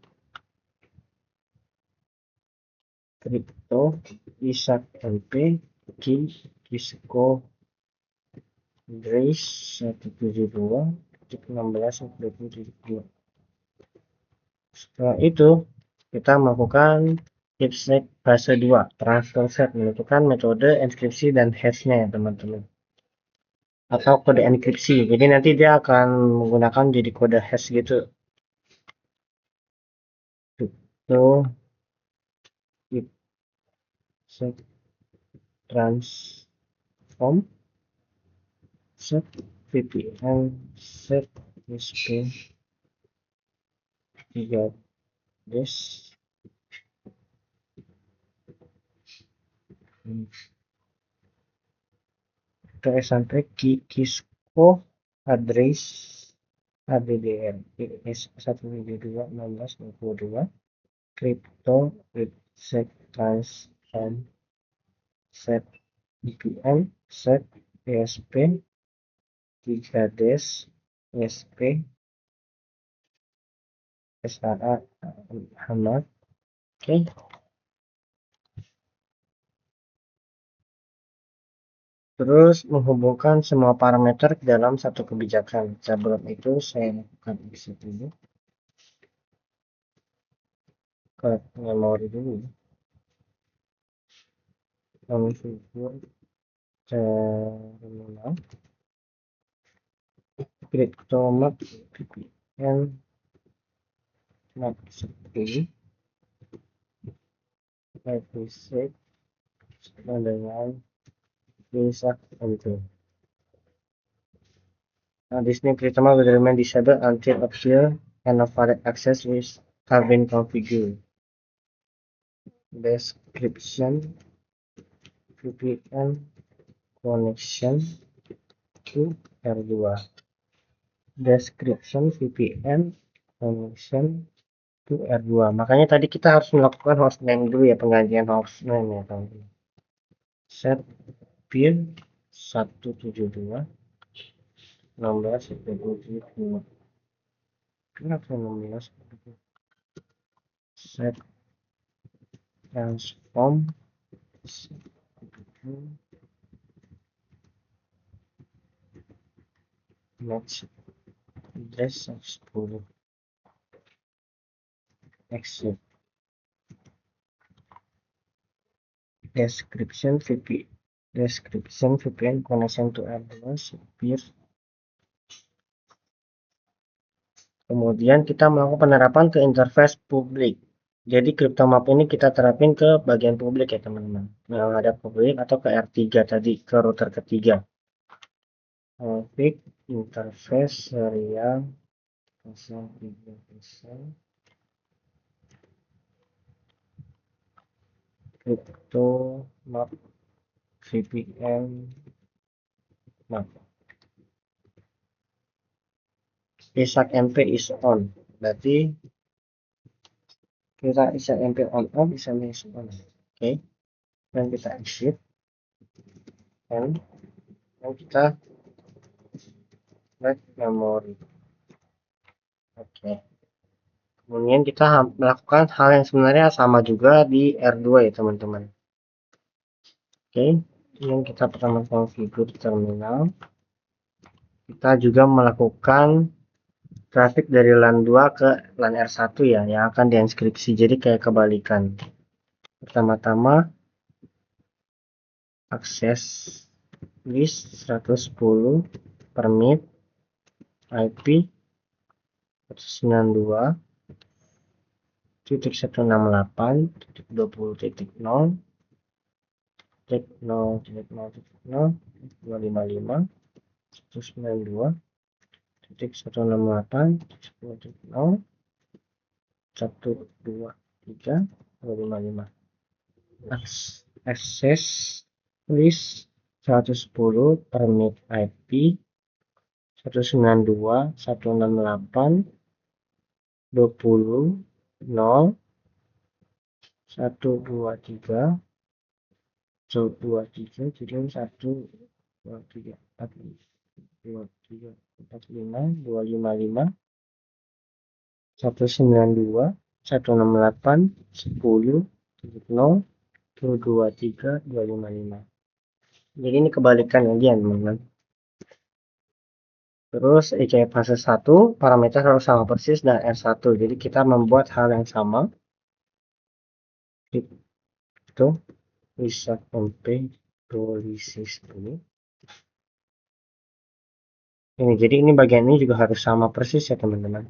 crypto Isak MP key Kisco address 172.16.22. Setelah itu kita melakukan chipset fase 2 transfer set, menentukan metode enkripsi dan hashnya ya teman-teman, atau kode enkripsi. Jadi nanti dia akan menggunakan jadi kode hash gitu. Itu set transform set VPN set SP 3 des sampai Kisco address ADDR S172.16.22 crypto set transform set VPN set ESP 3 des ESP SRA Hamad. Oke. Terus menghubungkan semua parameter ke dalam satu kebijakan. Sebelum itu saya lakukan exit dulu ke memori dulu. Konfigur terminal CryptoMap VPN map 10 episode dengan Isak MP. Now this new CryptoMap will remain disabled until appear and valid access is have been configured. Description VPN connection to R2. Description VPN connection to R2. Makanya tadi kita harus melakukan hostname dulu ya, penggantian hostname ya teman-teman. Set peer 172 16.22. Kenapa 16? Set transform match address 10 exit. Description VPN connection to R2 peer. Kemudian kita melakukan penerapan ke interface publik. Jadi CryptoMap ini kita terapin ke bagian publik ya teman-teman, yang ada publik atau ke R3 tadi, ke router ketiga. Public interface serial 0.3% CryptoMap VPN map. Isak MP is on, berarti kita Isak MP on bisa is on. Oke. Dan kita exit dan kita write memory. Oke. Kemudian kita melakukan hal yang sebenarnya sama juga di R2 ya teman-teman. Oke, yang kita pertama konfigur terminal. Kita juga melakukan traffic dari LAN 2 ke LAN R1 ya, yang akan dienkripsi. Jadi kayak kebalikan. Pertama-tama akses list 110 permit IP 192.168.255.192.168.123.255. Akses list 110 permit IP 192.168.20.0.123 jadi 123.455.255 192.168.10.253.255. Jadi ini kebalikan ya teman-teman. Terus kayak fase 1 parameter harus sama persis dan R1. Jadi kita membuat hal yang sama. Itu bisa sampai polisis ini. Jadi ini bagian ini juga harus sama persis ya teman-teman.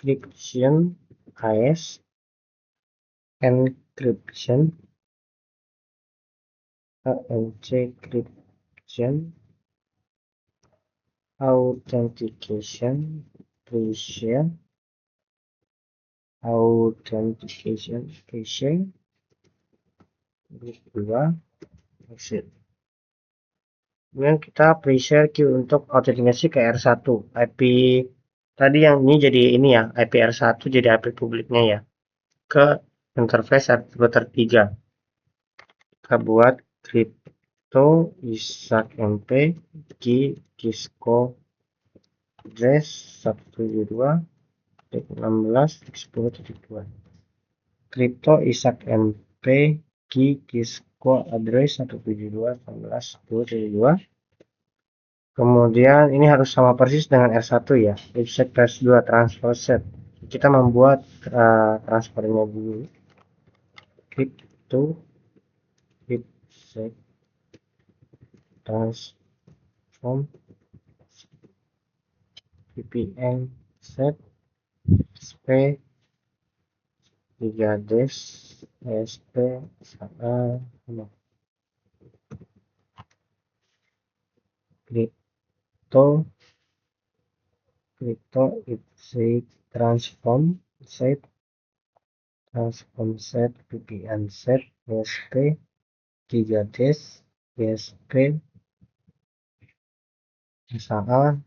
Encryption AS encryption encryption authentication pre-share authentication pre-share kedua exit. Kemudian kita pre-share queue untuk autentikasi ke R1 IP tadi yang ini jadi ini ya, IP R1 jadi IP publiknya ya, ke interface router 3. Kita buat crypto isak mp key Cisco address 172.16.10.2 crypto isak mp key Cisco address 172.16.10.2. Kemudian ini harus sama persis dengan R1 ya. Set PS2 transfer set. Kita membuat transfernya dulu. Crypto set transform VPN set sp 3 des sp sama crypto it transform set VPN set sp 3 des sp sama.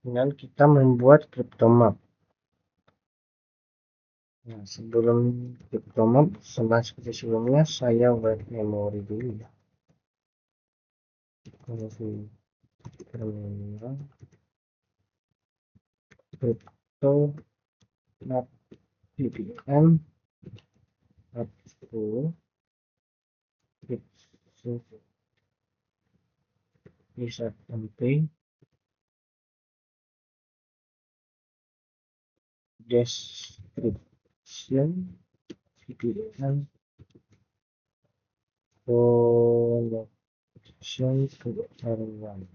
Kemudian kita membuat cryptomap. Nah, sebelum cryptomap sama seperti sebelumnya saya write memory dulu ya. Terminal crypto map VPN map 10 bisa sampai description VPN connection to R1.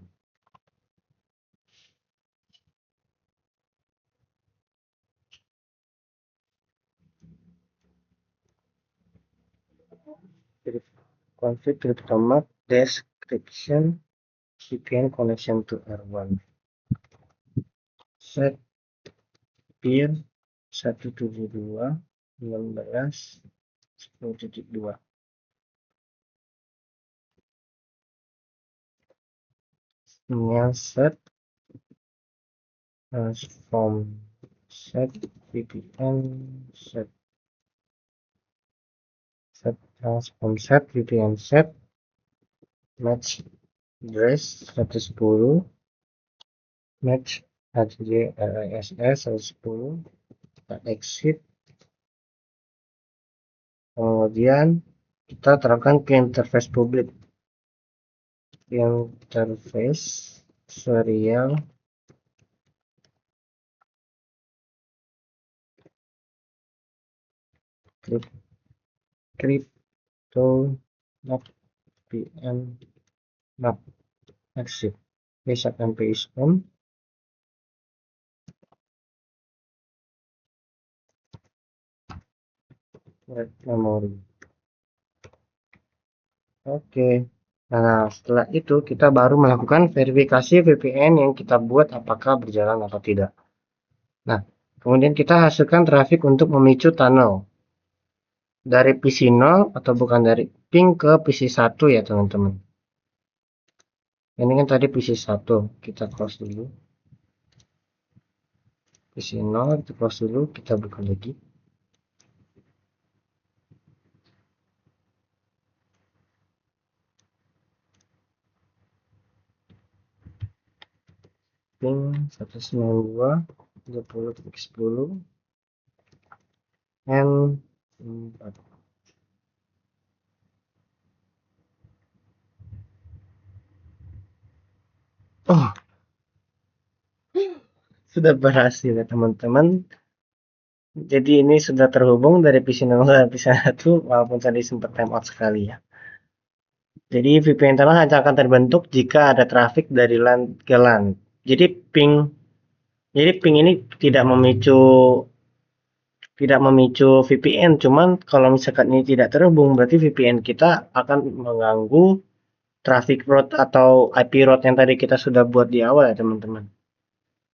Config cryptomap description VPN connection to R1. Set peer 172.16.10.2. Ini set transform set VPN set transform set VPN set match address 110 match HJRISS 110, kita exit, kemudian kita terapkan ke interface publik, interface serial crypto map pn map exit, reset and paste on, write memory. Oke. Nah, setelah itu kita baru melakukan verifikasi VPN yang kita buat apakah berjalan atau tidak. Nah, kemudian kita hasilkan traffic untuk memicu tunnel dari PC 0 atau bukan dari ping ke PC 1 ya teman-teman. Ini kan tadi PC 1, kita close dulu. PC 0 kita close dulu, kita buka lagi. Ping 192.20.10 and 4. Oh, sudah berhasil ya teman-teman. Jadi ini sudah terhubung dari PC 0 ke PC 1 walaupun tadi sempat timeout sekali ya. Jadi VPN tunnel hanya akan terbentuk jika ada traffic dari LAN ke LAN. Jadi ping ini tidak memicu VPN, cuman kalau misalkan ini tidak terhubung berarti VPN kita akan mengganggu traffic route atau IP route yang tadi kita sudah buat di awal ya teman-teman.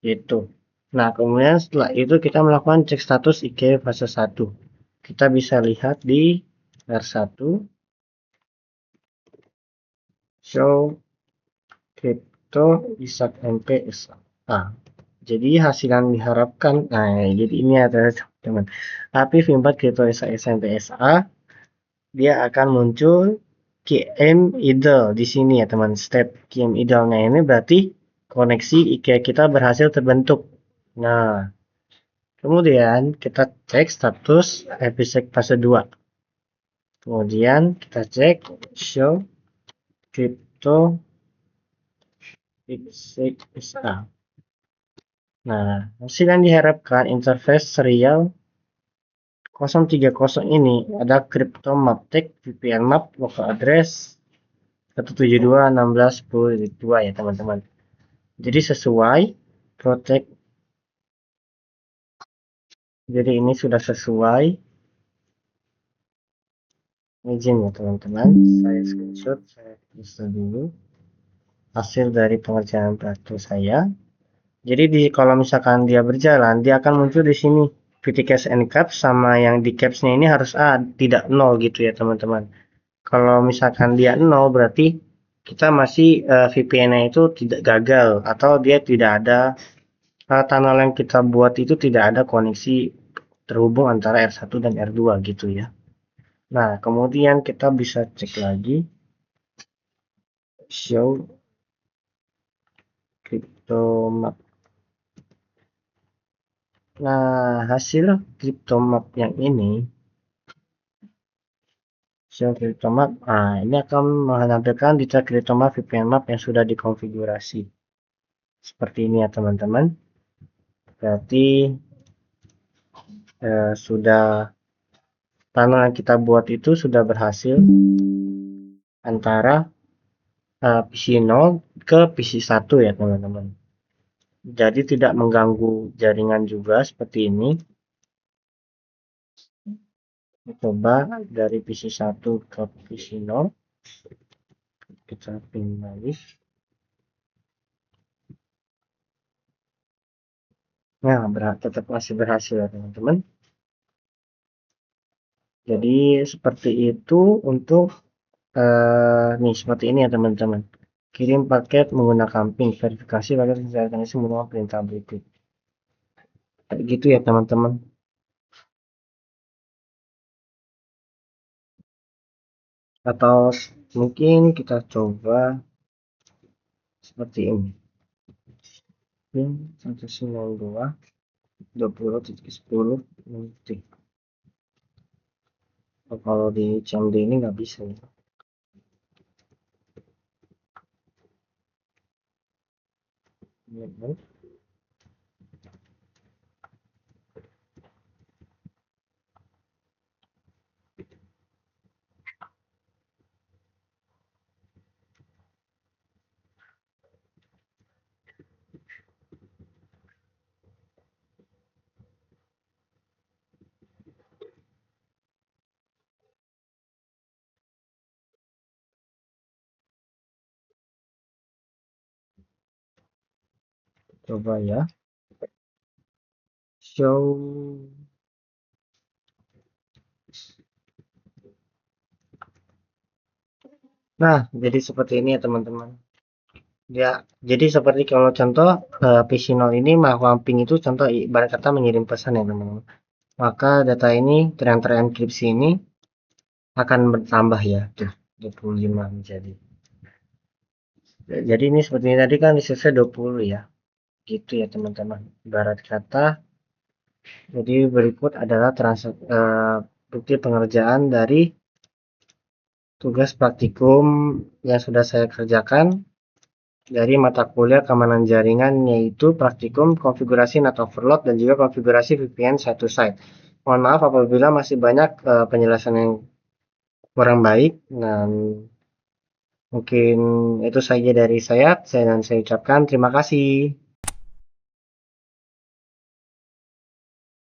Gitu. Nah, kemudian setelah itu kita melakukan cek status IK fase 1. Kita bisa lihat di R1 show crypto isak MPSA. Nah, jadi hasil yang diharapkan, nah jadi ini adalah teman-teman. API V4 crypto SMPSA dia akan muncul KM idle di sini ya teman. Step KM idle-nya ini berarti koneksi IK kita berhasil terbentuk. Nah, kemudian kita cek status episode fase 2. Kemudian kita cek show crypto XA. Nah, hasil yang diharapkan interface serial 030 ini ada crypto map tag VPN map local address 172.16.10.2 ya teman-teman. Jadi sesuai protect. Jadi ini sudah sesuai izin ya teman-teman. Saya screenshot, saya tulis dulu hasil dari pengerjaan praktik saya. Jadi kalau misalkan dia berjalan, dia akan muncul di sini VTCAche encap sama yang di capsnya ini harus tidak 0 gitu ya teman-teman. Kalau misalkan dia 0 berarti kita masih VPN-nya itu tidak gagal atau dia tidak ada tunnel yang kita buat itu tidak ada koneksi terhubung antara R1 dan R2 gitu ya. Nah, kemudian kita bisa cek lagi show crypto map. Nah, hasil crypto map yang ini show crypto map. Nah, ini akan menampilkan detail crypto map VPN map yang sudah dikonfigurasi. Seperti ini ya teman-teman. Berarti sudah tunnel yang kita buat itu sudah berhasil antara PC 0 ke PC 1 ya teman-teman. Jadi tidak mengganggu jaringan juga seperti ini. Coba dari PC 1 ke PC 0. Kita pin lagi. Nah, tetap masih berhasil ya teman-teman. Jadi seperti itu untuk nih seperti ini ya teman-teman. Kirim paket menggunakan ping, verifikasi paket kesehatan menggunakan perintah berikut. Kayak gitu ya teman-teman. Atau mungkin kita coba seperti ini. pin 192.20.10 detik. Oh, kalau di CMD ini nggak bisa ya. Coba ya, show. Nah, jadi seperti ini ya teman-teman. Ya, jadi seperti kalau contoh PC0 ini melakukan ping itu contoh ibarat kata mengirim pesan ya teman-teman. Maka data ini yang terenkripsi ini akan bertambah ya, tuh 25 menjadi. Jadi ini seperti ini tadi kan diselesai 20 ya. Gitu ya teman-teman. Ibarat kata, jadi berikut adalah bukti pengerjaan dari tugas praktikum yang sudah saya kerjakan dari mata kuliah keamanan jaringan, yaitu praktikum konfigurasi NAT overload dan juga konfigurasi VPN site to site. Mohon maaf apabila masih banyak penjelasan yang kurang baik, dan mungkin itu saja dari saya dan saya ucapkan terima kasih.